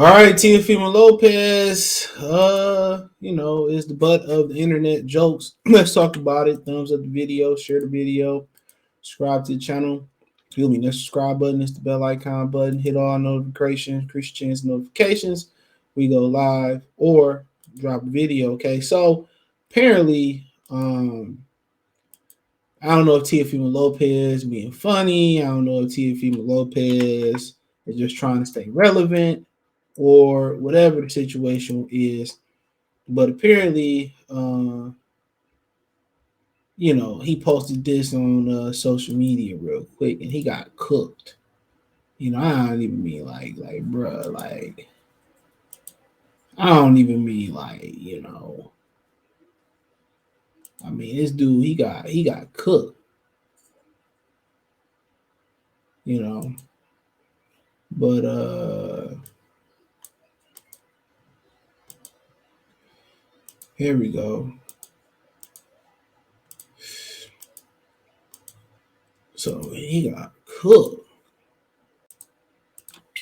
All right, Teofimo Lopez, is the butt of the internet jokes. Let's talk about it. Thumbs up the video, share the video, subscribe to the channel. Excuse me, the subscribe button is the bell icon button. Hit all notifications, increase chance notifications. We go live or drop a video. Okay, so apparently, I don't know if Teofimo Lopez being funny. I don't know if Teofimo Lopez is just trying to stay relevant or whatever the situation is. But apparently, he posted this on social media real quick, and he got cooked. I don't even mean like, bruh, like, I don't even mean like, I mean, this dude, he got cooked, you know. But here we go. So he got cooked.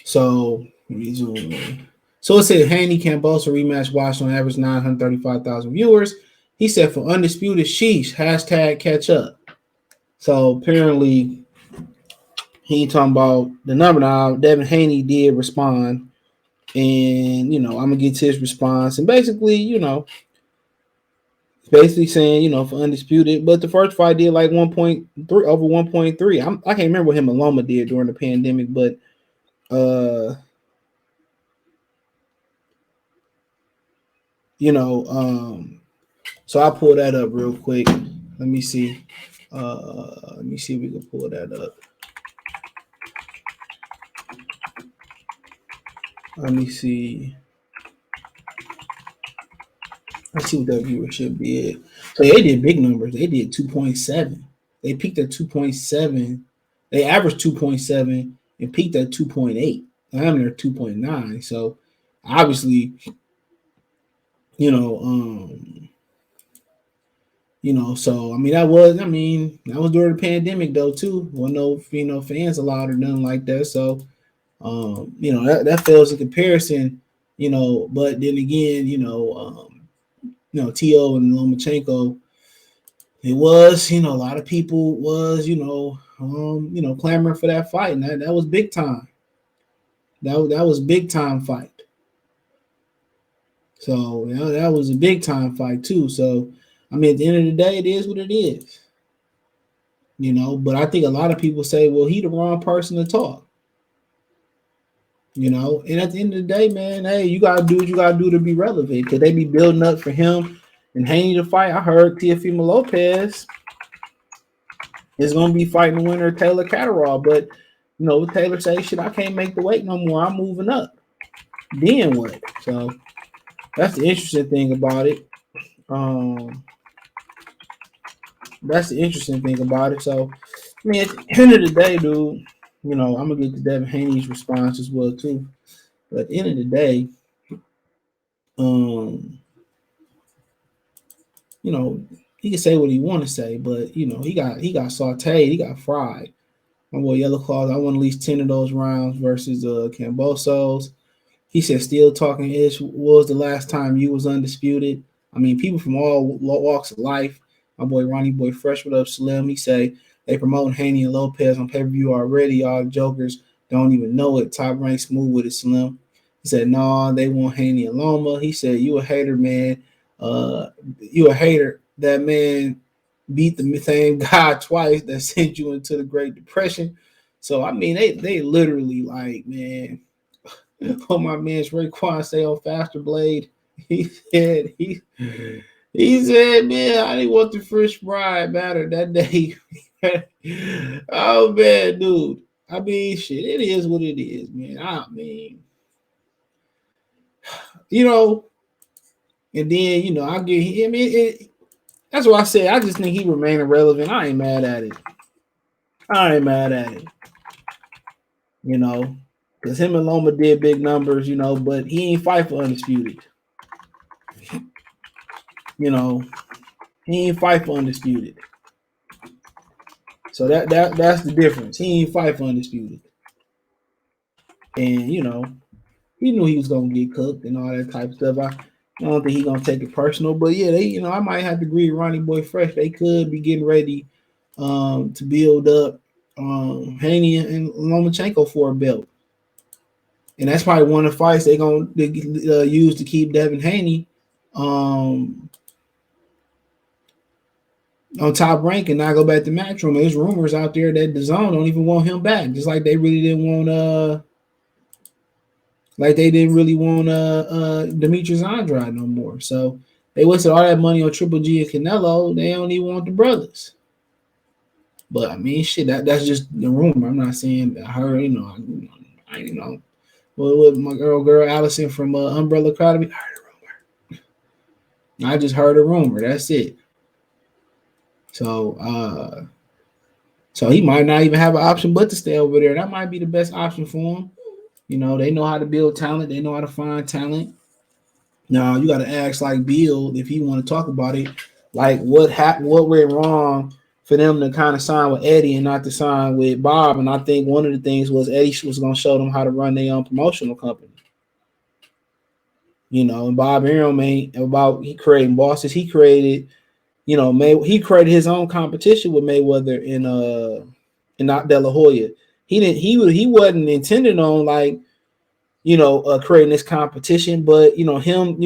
So let me zoom in. So it said Haney Kambosos rematch watched on average 935,000 viewers. He said for undisputed sheesh, hashtag catch up. So apparently he talking about the number now. Devin Haney did respond. And I'm gonna get to his response. And basically, saying, for undisputed. But the first fight did like 1.3 over 1.3. I can't remember what him and Loma did during the pandemic, but so I'll pull that up real quick. Let me see. Let me see if we can pull that up. Let me see. Let's see what that viewership did. So they did big numbers. They did 2.7. They peaked at 2.7. They averaged 2.7 and peaked at 2.8. I'm there 2.9. So obviously, so that was during the pandemic though too. Wasn't no fans allowed or nothing like that. So that fails in comparison. But then again, T.O. and Lomachenko, it was, a lot of people was, clamoring for that fight, and that was big time. That was big time fight. So that was a big time fight too. So at the end of the day, it is what it is. But I think a lot of people say, well, he the wrong person to talk. And at the end of the day, man, hey, you gotta do what you gotta do to be relevant. Could they be building up for him and Haney to fight? I heard Teofimo Lopez is gonna be fighting the winner of Taylor Catterall, but Taylor say, shit, I can't make the weight no more. I'm moving up. Then what? So that's the interesting thing about it. That's the interesting thing about it. So, at the end of the day, dude, I'm gonna get to Devin Haney's response as well too. But at the end of the day, he can say what he want to say, but he got sauteed, he got fried. My boy Yellow Claws, I won at least 10 of those rounds versus Kambosos. He said, still talking ish. Was the last time you was undisputed? People from all walks of life. My boy Ronnie Boy Fresh, what up, Slim? He say they promoting Haney and Lopez on pay-per-view already. All the jokers don't even know it. Top rank smooth with it, Slim. He said, no, they want Haney and Loma. He said, you a hater, man. You a hater. That man beat the same guy twice that sent you into the Great Depression. So, they literally like, man. Oh, my man's Raekwon say on Faster Blade. He said, man, I didn't want the Fresh Bride matter that day. Oh, man, dude. Shit, it is what it is, man. And then, I get him. That's what I said. I just think he remained irrelevant. I ain't mad at it. Because him and Loma did big numbers, but he ain't fight for undisputed. He ain't fight for undisputed. So that's the difference. He ain't fight for undisputed. And he knew he was gonna get cooked and all that type of stuff. I don't think he's gonna take it personal, but yeah, I might have to agree with Ronnie Boy Fresh. They could be getting ready to build up Haney and Lomachenko for a belt. And that's probably one of the fights they're gonna use to keep Devin Haney um, on top rank and not go back to Matchroom. There's rumors out there that the Zone don't even want him back, just like they really didn't want Demetrius Andrade no more. So they wasted all that money on Triple G and Canelo. They don't even want the brothers. But I mean, shit, that's just the rumor. I'm not saying that her, with my girl Allison from Umbrella Academy. I heard a rumor. I just heard a rumor. That's it. So he might not even have an option but to stay over there. That might be the best option for him. They know how to build talent. They know how to find talent. Now you got to ask like Bill if he want to talk about it. Like what went wrong for them to kind of sign with Eddie and not to sign with Bob. And I think one of the things was Eddie was going to show them how to run their own promotional company. And Bob Arum ain't about he creating bosses. He created, he created his own competition with Mayweather in De La Hoya. He wasn't intended on like, creating this competition, but him,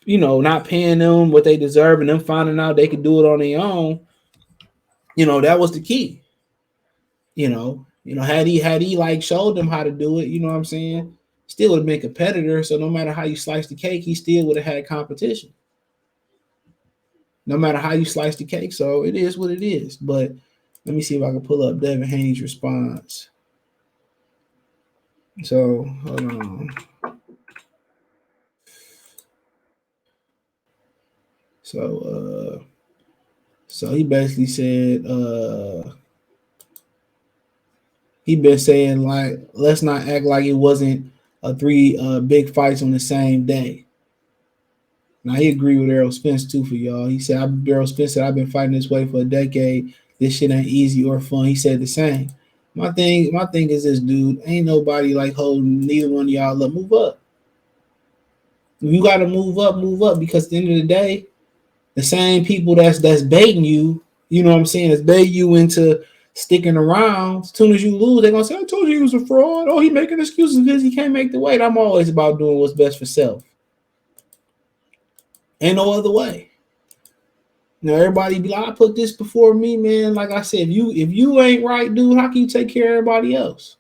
not paying them what they deserve and them finding out they could do it on their own. That was the key. Had he like showed them how to do it, you know what I'm saying? Still would have been competitor. So no matter how you slice the cake, he still would have had competition. No matter how you slice the cake. So it is what it is. But let me see if I can pull up Devin Haney's response. So hold on. So he basically said he been saying like, let's not act like it wasn't three big fights on the same day. Now he agreed with Errol Spence too for y'all. He said, Errol Spence said, I've been fighting this way for a decade. This shit ain't easy or fun. He said the same. My thing is this, dude. Ain't nobody like holding neither one of y'all up. Move up. You got to move up because at the end of the day, the same people that's baiting you, you know what I'm saying, that's baiting you into sticking around. As soon as you lose, they're gonna say, I told you he was a fraud. Oh, he making excuses because he can't make the weight. I'm always about doing what's best for self. Ain't no other way. Everybody be like, I put this before me, man. Like I said, if you ain't right, dude, how can you take care of everybody else?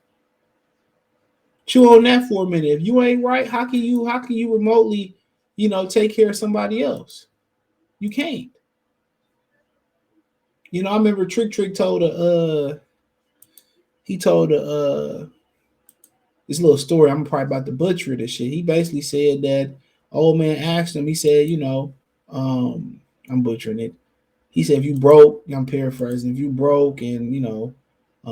Chew on that for a minute. If you ain't right, how can you remotely, take care of somebody else? You can't. I remember Trick told this little story. I'm probably about to butcher this shit. He basically said that old man asked him, he said, I'm butchering it. He said, if you broke, I'm paraphrasing, if you broke and,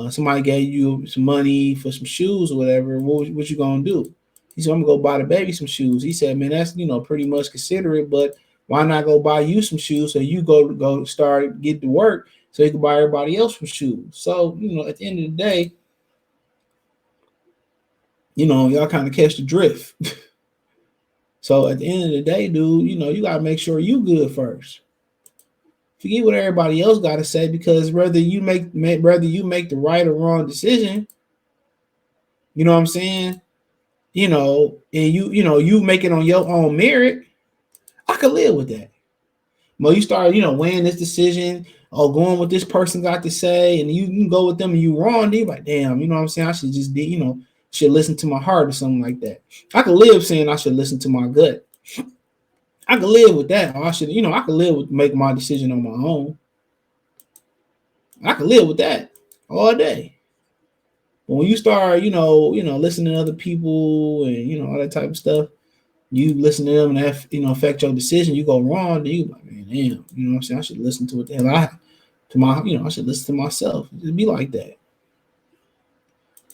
somebody gave you some money for some shoes or whatever, what you going to do? He said, I'm going to go buy the baby some shoes. He said, man, that's, pretty much considerate, but why not go buy you some shoes so you go start, get to work so you can buy everybody else some shoes? So, at the end of the day, y'all kind of catch the drift. So at the end of the day, dude, you got to make sure you good first. Forget what everybody else got to say, because whether you make the right or wrong decision, you know what I'm saying? And you make it on your own merit, I could live with that. Well, you start, weighing this decision or going with this person got to say, and you can go with them and you wrong, you're like, damn, you know what I'm saying? I should just should listen to my heart or something like that. I could live saying I should listen to my gut. I could live with that. Or I should, I could live with making my decision on my own. I could live with that all day. But when you start, listening to other people and all that type of stuff, you listen to them and that affect your decision. You go wrong, then you like, man, damn, you know what I'm saying? I should listen to what the hell I should listen to myself. It'd be like that.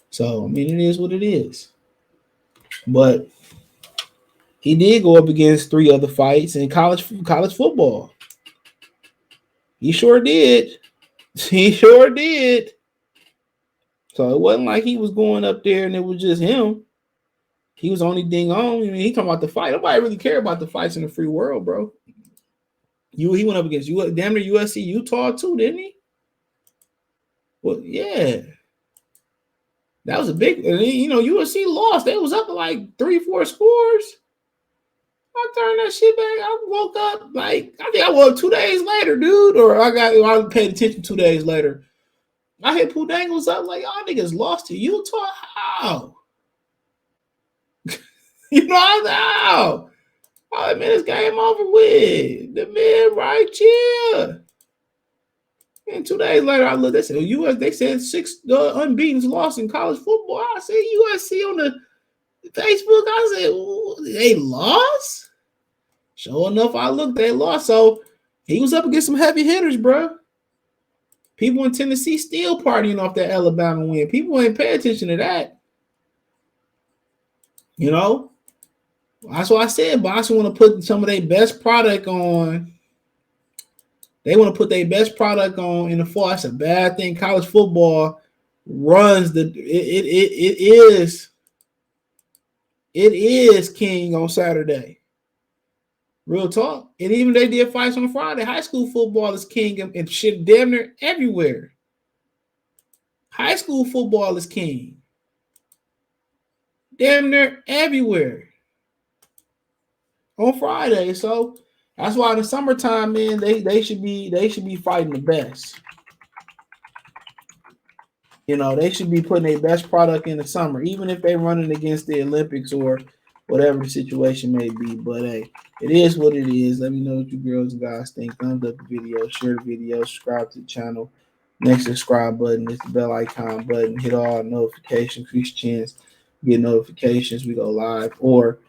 So I mean, it is what it is. But he did go up against 3 other fights in college football. He sure did. He sure did. So it wasn't like he was going up there and it was just him. He was only ding on. I mean, he talking about the fight. Nobody really care about the fights in the free world, bro. He went up against you, damn near USC, Utah too, didn't he? Well, yeah, that was a big. USC lost. They was up like 3-4 scores. I turned that shit back. I woke up like I think I woke 2 days later, dude. Or I paid attention 2 days later. I hit Pudang was up like y'all niggas lost to Utah. How? How? Oh man, this game over with. The man right here. And 2 days later, I looked. They said US. They said 6 unbeaten loss in college football. I said USC on the Facebook. I said they lost. Sure enough, I looked. They lost. So he was up against some heavy hitters, bro. People in Tennessee still partying off that Alabama win. People ain't pay attention to that. That's why I said Boston want to put some of their best product on. They want to put their best product on in the fall. That's a bad thing. College football runs it is king on Saturday. Real talk. And even they did fights on Friday. High school football is king and shit damn near everywhere. High school football is king. Damn near everywhere. On Friday. So that's why in the summertime, man, they should be fighting the best. They should be putting their best product in the summer, even if they're running against the Olympics or whatever the situation may be. But hey, it is what it is. Let me know what you girls and guys think. Thumbs up the video, share the video, subscribe to the channel. Next subscribe button is the bell icon button. Hit all notifications, increase chance get notifications. We go live or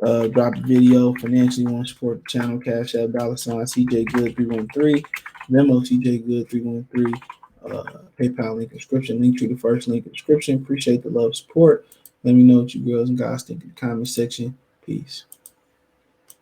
drop a video. Financially want to support the channel. Cash App $ CJ Good 313. Venmo CJ Good 313. PayPal link in description. Link to the first link in description. Appreciate the love support. Let me know what you girls and guys think in the comment section. Peace.